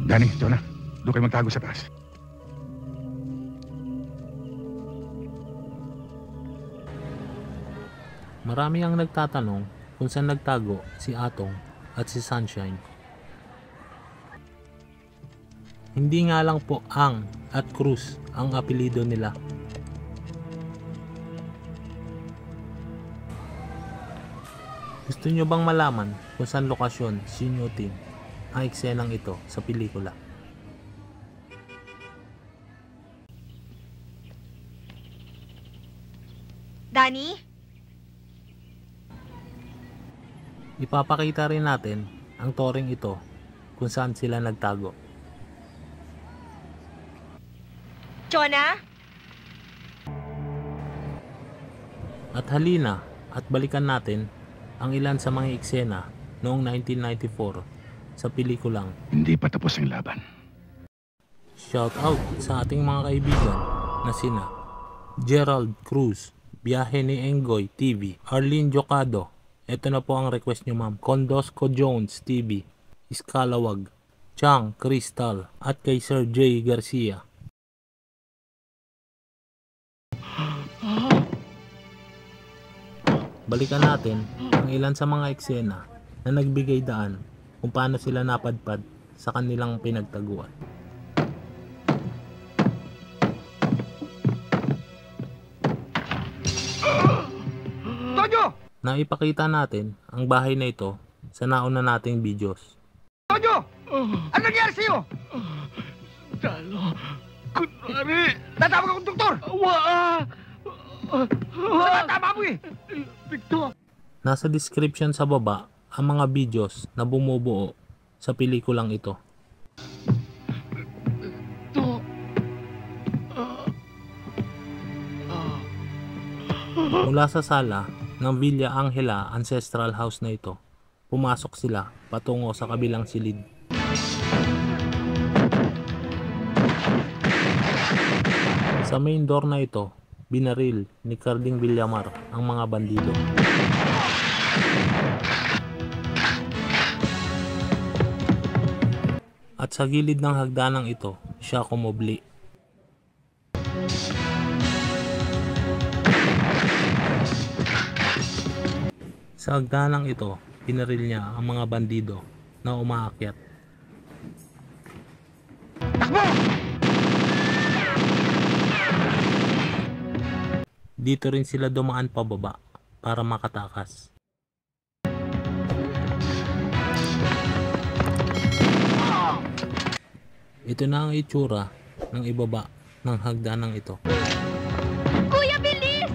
Danny, Jonah, doon kayo magtago sa taas. Marami ang nagtatanong kung saan nagtago si Atong at si Sunshine. Hindi nga lang po Ang at Cruz ang apelido nila. Gusto nyo bang malaman kung saan lokasyon sinuting ang eksenang ito sa pelikula? Danny? Ipapakita rin natin ang toring ito kung saan sila nagtago. Jonah? At halina at balikan natin ang ilan sa mga eksena noong 1994 sa pelikulang Hindi pa tapos ang laban. Shout out sa ating mga kaibigan na sina Gerald Cruz, Biyahe ni Engoy TV, Arlene Jocado, ito na po ang request nyo ma'am, Condosco Jones TV, Iskalawag, Chang Crystal at kay Sir J. Garcia. Balikan natin ang ilan sa mga eksena na nagbigay daan kung paano sila napadpad sa kanilang pinagtaguan. Tonyo! Naipakita natin ang bahay na ito sa nauna nating videos. Tonyo! Ano nangyari sa'yo? Talo. Kunwari. Tatawag akong doktor! Tama mo eh! Victor. Nasa description sa baba ang mga videos na bumubuo sa pelikulang ito. Victor. Mula sa sala ng Villa Angela Ancestral House na ito, pumasok sila patungo sa kabilang silid. Sa main door na ito, binaril ni Carding Villamar ang mga bandido. At sa gilid ng hagdanang ito, siya kumubli. Sa hagdanang ito, binaril niya ang mga bandido na umaakyat. Takbo! Dito rin sila dumaan pababa para makatakas. Ito na ang itsura ng ibaba ng hagdanang ito. Kuya, bilis!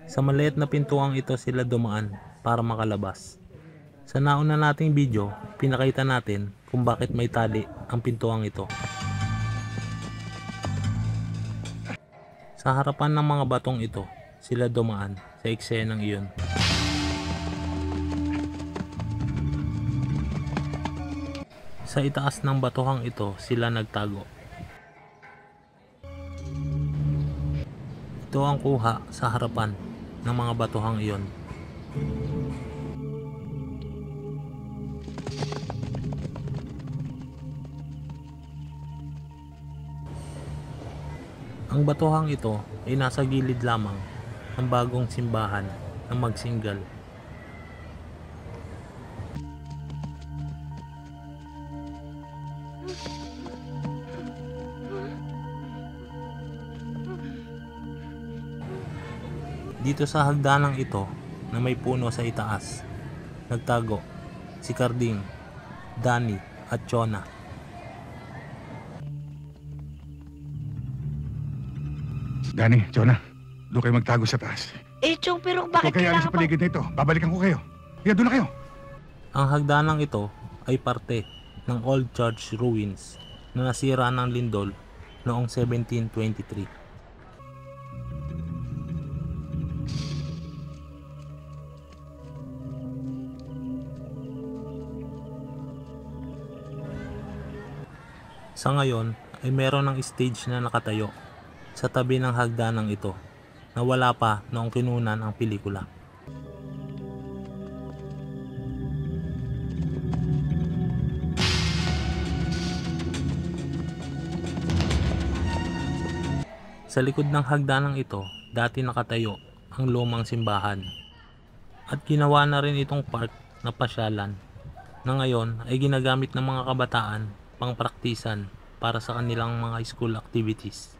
Sa maliit na pintuang ito sila dumaan para makalabas. Sa nauna nating video, pinakita natin kung bakit may tali ang pintuang ito. Sa harapan ng mga batong ito, sila dumaan sa eksenang iyon. Sa itaas ng batuhang ito, sila nagtago. Ito ang kuha sa harapan ng mga batuhang iyon. Ang batuhang ito ay nasa gilid lamang ng bagong simbahan ng Magsinggal. Dito sa hagdanang ito na may puno sa itaas, nagtago si Carding, Danny at Jonah. Danny, Jonah, doon kayo magtago sa taas. Chong, pero Huwag bakit kayo alis kailangan sa paligid na ito. Babalikan ko kayo. Kaya doon na kayo. Ang hagdanang ito ay parte ng Old Church Ruins na nasira ng lindol noong 1723. Sa ngayon ay meron ng stage na nakatayo sa tabi ng hagdanang ito na wala pa noong kinunan ang pelikula. Sa likod ng hagdanang ito, dati nakatayo ang lumang simbahan. At ginawa na rin itong park na pasyalan na ngayon ay ginagamit ng mga kabataan pangpraktisan para sa kanilang mga school activities.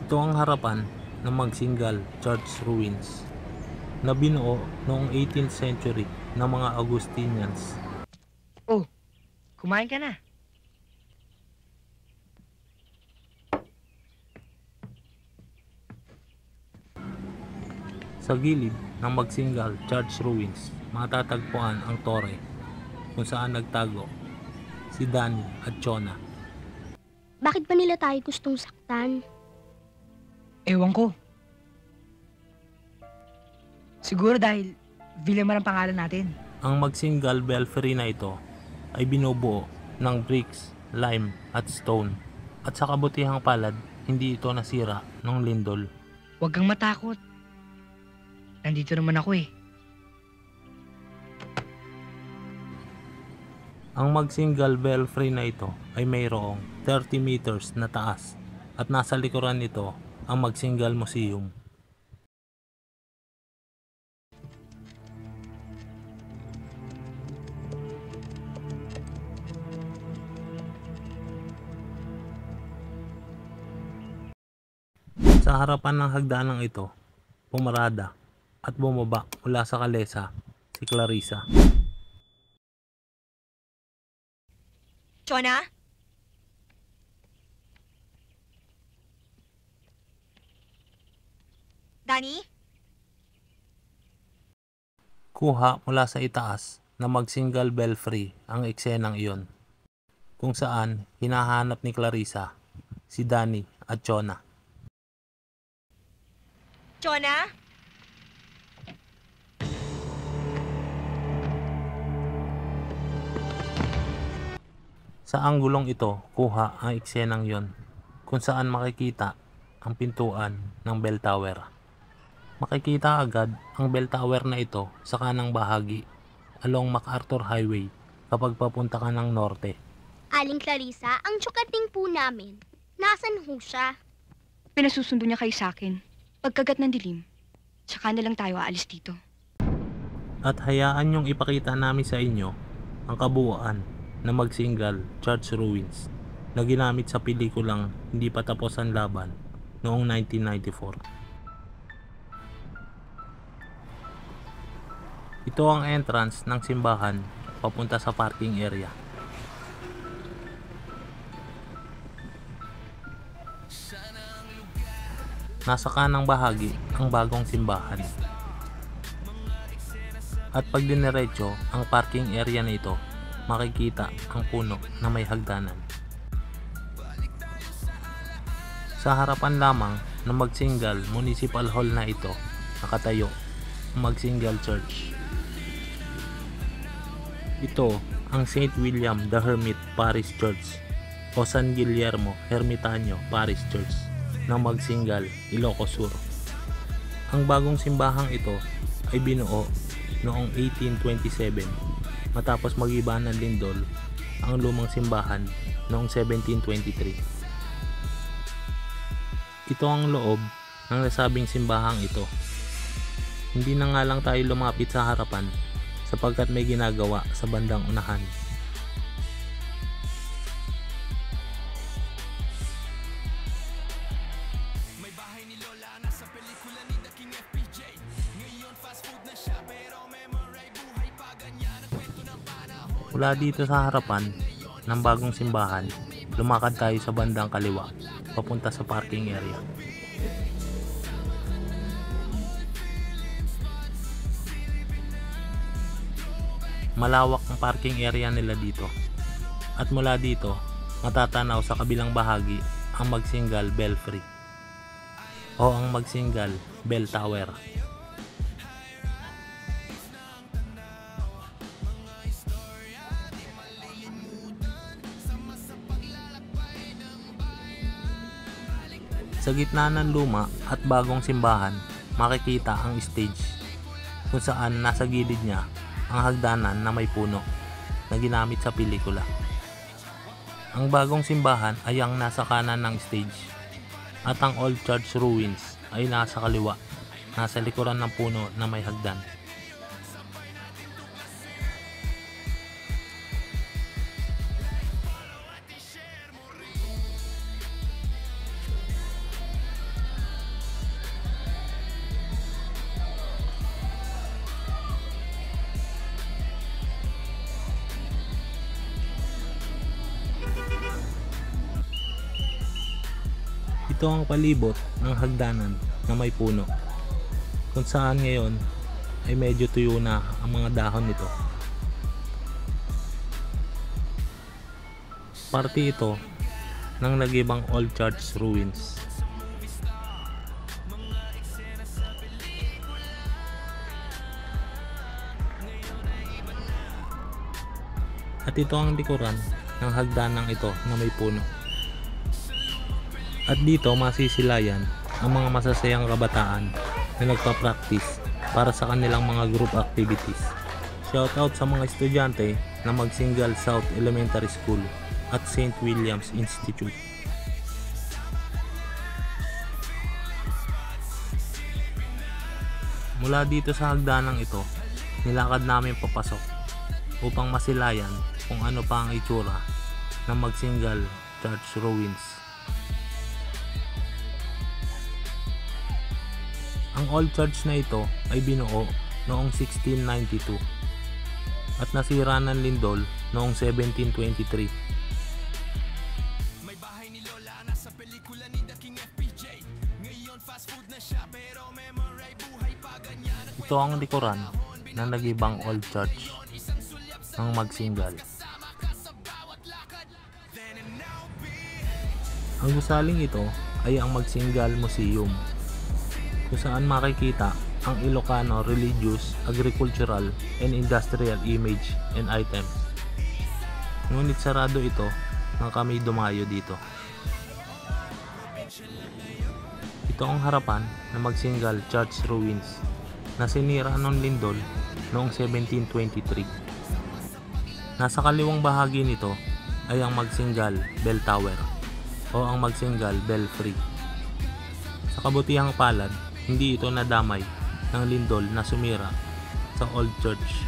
Ito ang harapan ng Magsingal Church Ruins na binuo noong 18th century ng mga Augustinians. Oh, kumain ka na. Sa gilid ng Magsingal Church Ruins, matatagpuan ang tore kung saan nagtago si Danny at Chona. Bakit ba nila tayo gustong saktan? Ewan ko. Siguro dahil Villamar ang pangalan natin. Ang Magsingal Belfry na ito ay binubuo ng bricks, lime at stone. At sa kabutihang palad, hindi ito nasira ng lindol. Huwag kang matakot. Nandito naman ako eh. Ang Magsingal Belfry na ito ay mayroong 30 meters na taas at nasa likuran nito ang Magsingal Museum. Sa harapan ng hagdanang ito, pumarada at bumaba mula sa kalesa si Clarissa. Chona? Danny? Kuha mula sa itaas na Magsingal Belfry ang eksenang iyon, kung saan hinahanap ni Clarissa si Danny at Chona. Chona? Sa anggulong ito, kuha ang eksenang iyon, kung saan makikita ang pintuan ng bell tower. Makikita agad ang bell tower na ito sa kanang bahagi along MacArthur Highway kapag papunta ka ng norte. Aling Clarissa, ang tsukating po namin. Nasaan ho siya? Pinasusundo niya kayo sa akin. Pagkagat ng dilim, tsaka na lang tayo aalis dito. At hayaan niyong ipakita namin sa inyo ang kabuuan na Magsingal Church Ruins na ginamit sa pelikulang Hindi Pa Tapos ang Laban noong 1994. Ito ang entrance ng simbahan papunta sa parking area. Nasa kanang bahagi ang bagong simbahan. At pag diniretso ang parking area na ito, makikita ang puno na may hagdanan. Sa harapan lamang ng Magsingal Municipal Hall na ito, nakatayo ang Magsingal Church. Ito ang St. William the Hermit Parish Church o San Guillermo Hermitanyo Parish Church ng Magsingal, Ilocos Sur. Ang bagong simbahang ito ay binuo noong 1827 matapos mag-iba ng lindol ang lumang simbahan noong 1723. Ito ang loob ng nasabing simbahang ito. Hindi na nga lang tayo lumapit sa harapan sapagkat may ginagawa sa bandang unahan. Mula dito sa harapan ng bagong simbahan, lumakad tayo sa bandang kaliwa papunta sa parking area. Malawak ang parking area nila dito. At mula dito, matatanaw sa kabilang bahagi ang Magsingal Belfry o ang Magsingal Bell Tower. Sa gitna ng luma at bagong simbahan, makikita ang stage kung saan nasa gilid niya ang hagdanan na may puno na ginamit sa pelikula. Ang bagong simbahan ay ang nasa kanan ng stage at ang Old Church Ruins ay nasa kaliwa, nasa likuran ng puno na may hagdan. Ito ang palibot ng hagdanan na may puno, kung saan ngayon ay medyo tuyo na ang mga dahon nito. Parte ito ng nagibang Old Church Ruins. At ito ang likuran ng hagdanang ito na may puno. At dito masisilayan ang mga masasayang kabataan na nagpa-practice para sa kanilang mga group activities. Shoutout sa mga estudyante na Magsingal South Elementary School at St. William's Institute. Mula dito sa hagdanang ito, nilakad namin papasok upang masilayan kung ano pa ang itsura ng Magsingal Church Ruins. Ang old church na ito ay binuo noong 1692 at nasira ng lindol noong 1723. Ito ang likuran ng nagibang old church ng Magsingal. Ang gusaling ito ay ang Magsingal Museum, kung saan makikita ang Ilocano religious, agricultural, and industrial image and items. Ngunit sarado ito nang kami dumayo dito. Ito ang harapan ng Magsingal Church Ruins na sinira ng lindol noong 1723. Nasa kaliwang bahagi nito ay ang Magsingal Bell Tower o ang Magsingal Belfry. Sa kabutihang palad, hindi ito nadamay ng lindol na sumira sa Old Church.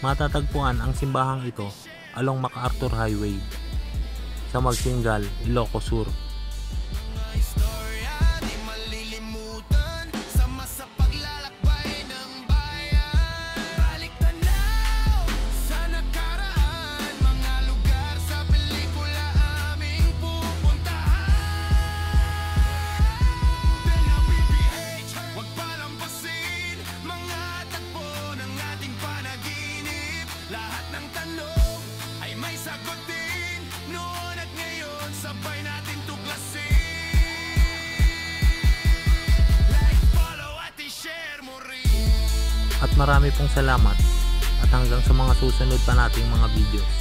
Matatagpuan ang simbahang ito along MacArthur Highway sa Magsingal, Ilocos Sur. At marami pong salamat at hanggang sa mga susunod pa nating mga videos.